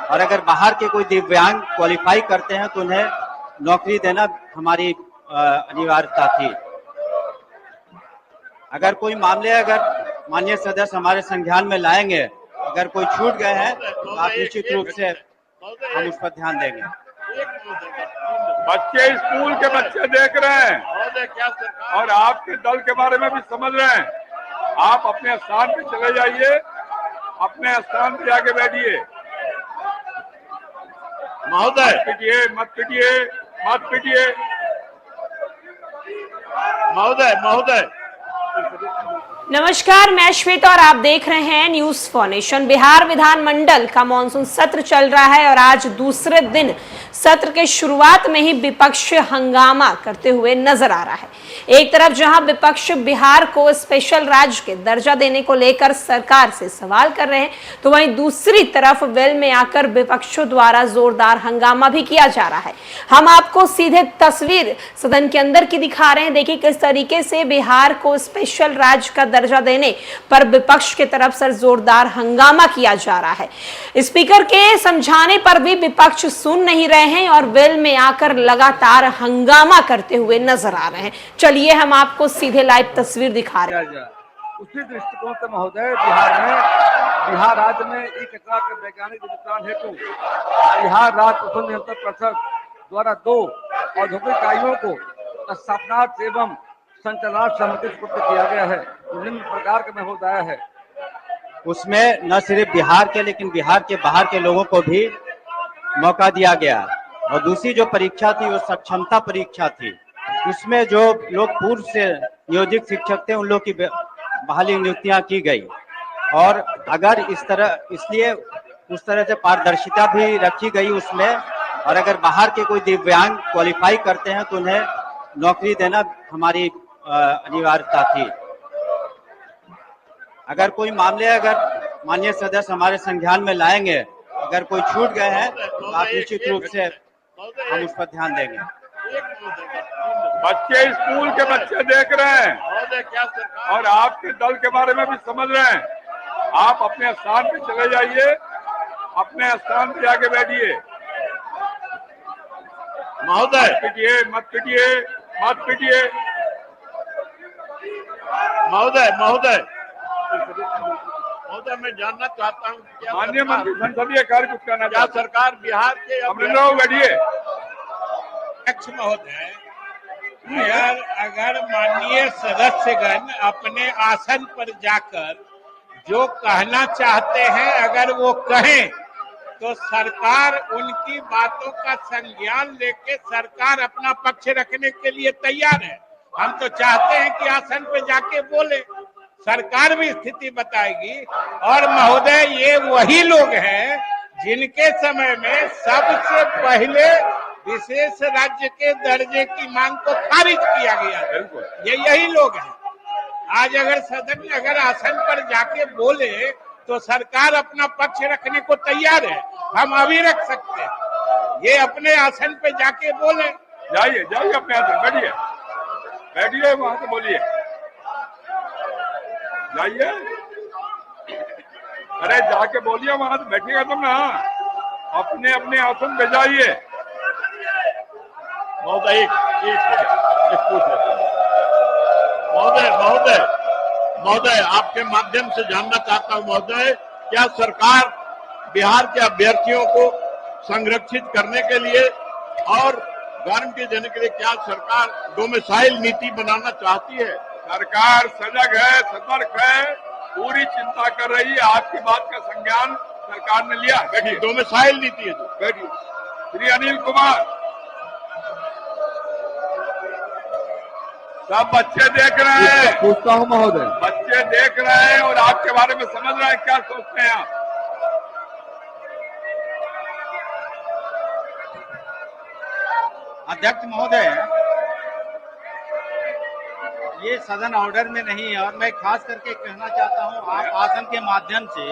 और अगर बाहर के कोई दिव्यांग क्वालिफाई करते हैं तो उन्हें नौकरी देना हमारी अनिवार्यता थी। अगर कोई मामले अगर माननीय सदस्य हमारे संज्ञान में लाएंगे, अगर कोई छूट गए हैं तो आप निश्चित रूप से हम उस पर ध्यान देंगे। बच्चे स्कूल के बच्चे देख रहे हैं और आपके दल के बारे में भी समझ रहे हैं। आप अपने स्थान पे चले जाइए, अपने स्थान पे जाके बैठिए। महोदय मत पिटिए महोदय। नमस्कार, मैं श्वेता और आप देख रहे हैं न्यूज फॉर्नेशन। बिहार विधानमंडल का मानसून सत्र चल रहा है और आज दूसरे दिन सत्र के शुरुआत में ही विपक्ष हंगामा करते हुए नजर आ रहा है। एक तरफ जहां विपक्ष बिहार को स्पेशल राज्य के दर्जा देने को लेकर सरकार से सवाल कर रहे हैं, तो वहीं दूसरी तरफ वेल में आकर विपक्षों द्वारा जोरदार हंगामा भी किया जा रहा है। हम आपको सीधे तस्वीर सदन के अंदर की दिखा रहे हैं। देखिए किस तरीके से बिहार को स्पेशल राज्य का दर्जा देने पर विपक्ष की तरफ से जोरदार हंगामा किया जा रहा है। स्पीकर के समझाने पर भी विपक्ष सुन नहीं रहे हैं और वेल में आकर लगातार हंगामा करते हुए नजर आ रहे हैं। चलिए हम आपको सीधे लाइव तस्वीर दिखा रहे हैं। उसी दृष्टिकोण से महोदय बिहार राज्य में ई कचरा के वैज्ञानिक निपटान हेतु बिहार राज्य प्रदूषण नियंत्रण परिषद द्वारा 2 औद्योगिक इकाइयों को स्थापनार्थ एवं संचालनार्थ समिति सुपुर्द किया गया है। विभिन्न प्रकार के महोदय है। उसमें न सिर्फ बिहार के लेकिन बिहार के बाहर के लोगों को भी मौका दिया गया। और दूसरी जो परीक्षा थी वो सक्षमता परीक्षा थी। उसमें जो लोग पूर्व से नियोजित शिक्षक थे उन लोग की बहाली नियुक्तियां की गई। और अगर इसलिए उस तरह से पारदर्शिता भी रखी गई उसमें। और अगर बाहर के कोई दिव्यांग क्वालिफाई करते हैं तो उन्हें नौकरी देना हमारी अनिवार्यता थी। अगर कोई मामले अगर माननीय सदस्य हमारे संज्ञान में लाएंगे, अगर कोई छूट गए हैं तो आप निश्चित रूप से हम उस पर ध्यान देंगे। बच्चे स्कूल के बच्चे देख रहे हैं और आपके दल के बारे में भी समझ रहे हैं। आप अपने स्थान पे चले जाइए, अपने स्थान पे जाके बैठिए। महोदय मत पिटिए महोदय। मैं जानना चाहता हूँ माननीय मंत्री संसदीय कार्य कुछ करना क्या सरकार बिहार के बैठिए अध्यक्ष महोदय, अगर माननीय सदस्यगण अपने आसन पर जाकर जो कहना चाहते हैं अगर वो कहें तो सरकार उनकी बातों का संज्ञान लेके सरकार अपना पक्ष रखने के लिए तैयार है। हम तो चाहते हैं कि आसन पे जाके बोले, सरकार भी स्थिति बताएगी। और महोदय ये वही लोग हैं जिनके समय में सबसे पहले विशेष राज्य के दर्जे की मांग को खारिज किया गया। ये यही लोग हैं। आज अगर सदन में अगर आसन पर जाके बोले तो सरकार अपना पक्ष रखने को तैयार है। हम अभी रख सकते हैं। ये अपने आसन पे जाके बोले। जाइए अपने आसन बैठिए वहां से बोलिए। जाइए, अरे जाके बोलिए, वहां से बैठिएगा तुम ना। अपने आसन पे जाइए। महोदय महोदय आपके माध्यम से जानना चाहता हूं महोदय, क्या सरकार बिहार के अभ्यर्थियों को संरक्षित करने के लिए और गारंटी देने के लिए क्या सरकार डोमिसाइल नीति बनाना चाहती है? सरकार सजग है, सतर्क है, पूरी चिंता कर रही है। आपकी बात का संज्ञान सरकार ने लिया। बैठिए, डोमिसाइल नीति है जो। बैठिए श्री अनिल कुमार। सब बच्चे देख रहे हैं। पूछता हूँ महोदय, बच्चे देख रहे हैं और आपके बारे में समझ रहे हैं। क्या सोचते हैं आप? अध्यक्ष महोदय, ये सदन ऑर्डर में नहीं है और मैं खास करके कहना चाहता हूँ आप आसन के माध्यम से,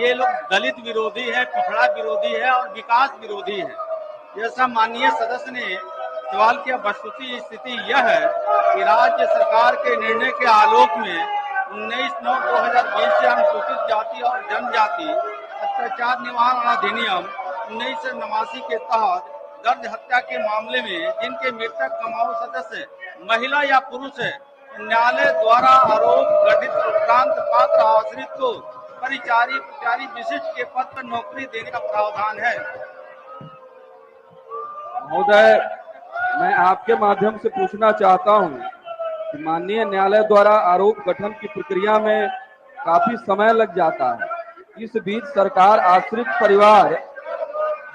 ये लोग दलित विरोधी है, पिछड़ा विरोधी है और विकास विरोधी है। जैसा माननीय सदस्य ने सवाल किया, वस्तुतः स्थिति यह है कि राज्य सरकार के निर्णय के आलोक में 19/9/2020 से अनुसूचित जाति और जनजाति अत्याचार निवारण अधिनियम 1989 के तहत दर्ज हत्या के मामले में जिनके मृतक कमाऊ सदस्य महिला या पुरुष है, न्यायालय द्वारा आरोप गठित उपरांत पात्र आश्रित को परिचारी पुजारी विशिष्ट के पद पर नौकरी देने का प्रावधान है। महोदय, मैं आपके माध्यम से पूछना चाहता हूं कि माननीय न्यायालय द्वारा आरोप गठन की प्रक्रिया में काफी समय लग जाता है। इस बीच सरकार आश्रित परिवार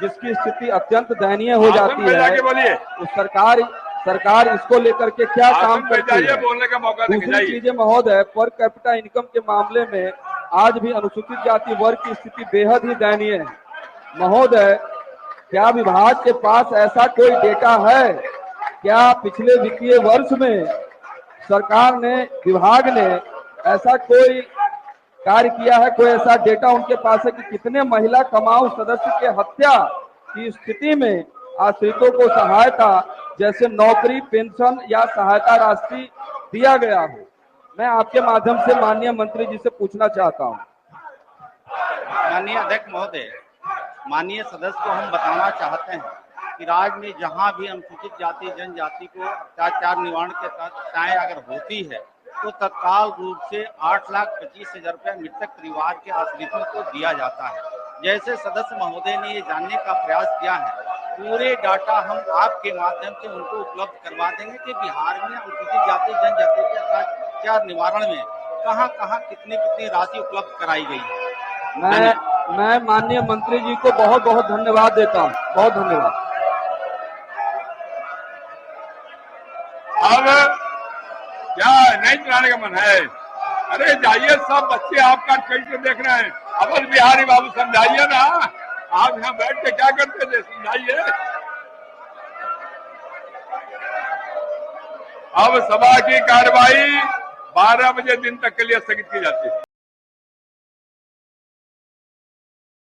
जिसकी स्थिति अत्यंत दयनीय हो जाती है, तो सरकार इसको लेकर के क्या काम करती है? बोलने का मौका दूसरी चीजें महोदय, पर कैपिटा इनकम के मामले में आज भी अनुसूचित जाति वर्ग की स्थिति बेहद ही दयनीय है। महोदय, क्या विभाग के पास ऐसा कोई डेटा है? क्या पिछले वित्तीय वर्ष में विभाग ने ऐसा कोई कार्य किया है? कोई ऐसा डेटा उनके पास है कि कितने महिला कमाऊ सदस्य के हत्या की स्थिति में आश्रितों को सहायता जैसे नौकरी, पेंशन या सहायता राशि दिया गया हो? मैं आपके माध्यम से माननीय मंत्री जी से पूछना चाहता हूं। माननीय अध्यक्ष महोदय, माननीय सदस्य को हम बताना चाहते हैं कि राज्य में जहां भी अनुसूचित जाति जनजाति को अत्याचार निवारण के तहत अगर होती है तो तत्काल रूप से 8,25,000 रुपया मृतक परिवार के आश्रितों को दिया जाता है। जैसे सदस्य महोदय ने ये जानने का प्रयास किया है, पूरे डाटा हम आपके माध्यम से उनको उपलब्ध करवा देंगे कि बिहार में अनुसूचित जाति जनजाति के अत्याचार निवारण में कहां कितनी राशि उपलब्ध कराई गई है। मैं माननीय मंत्री जी को बहुत बहुत धन्यवाद देता हूँ। बहुत धन्यवाद। अब क्या नहीं चलाने का मन है? अरे जाइए, सब बच्चे आपका कैसे देख रहे हैं। अवध बिहारी बाबू समझाइए ना, आप यहाँ बैठ के क्या करते थे, समझाइए। अब सभा की कार्यवाही 12 बजे दिन तक के लिए स्थगित की जाती है।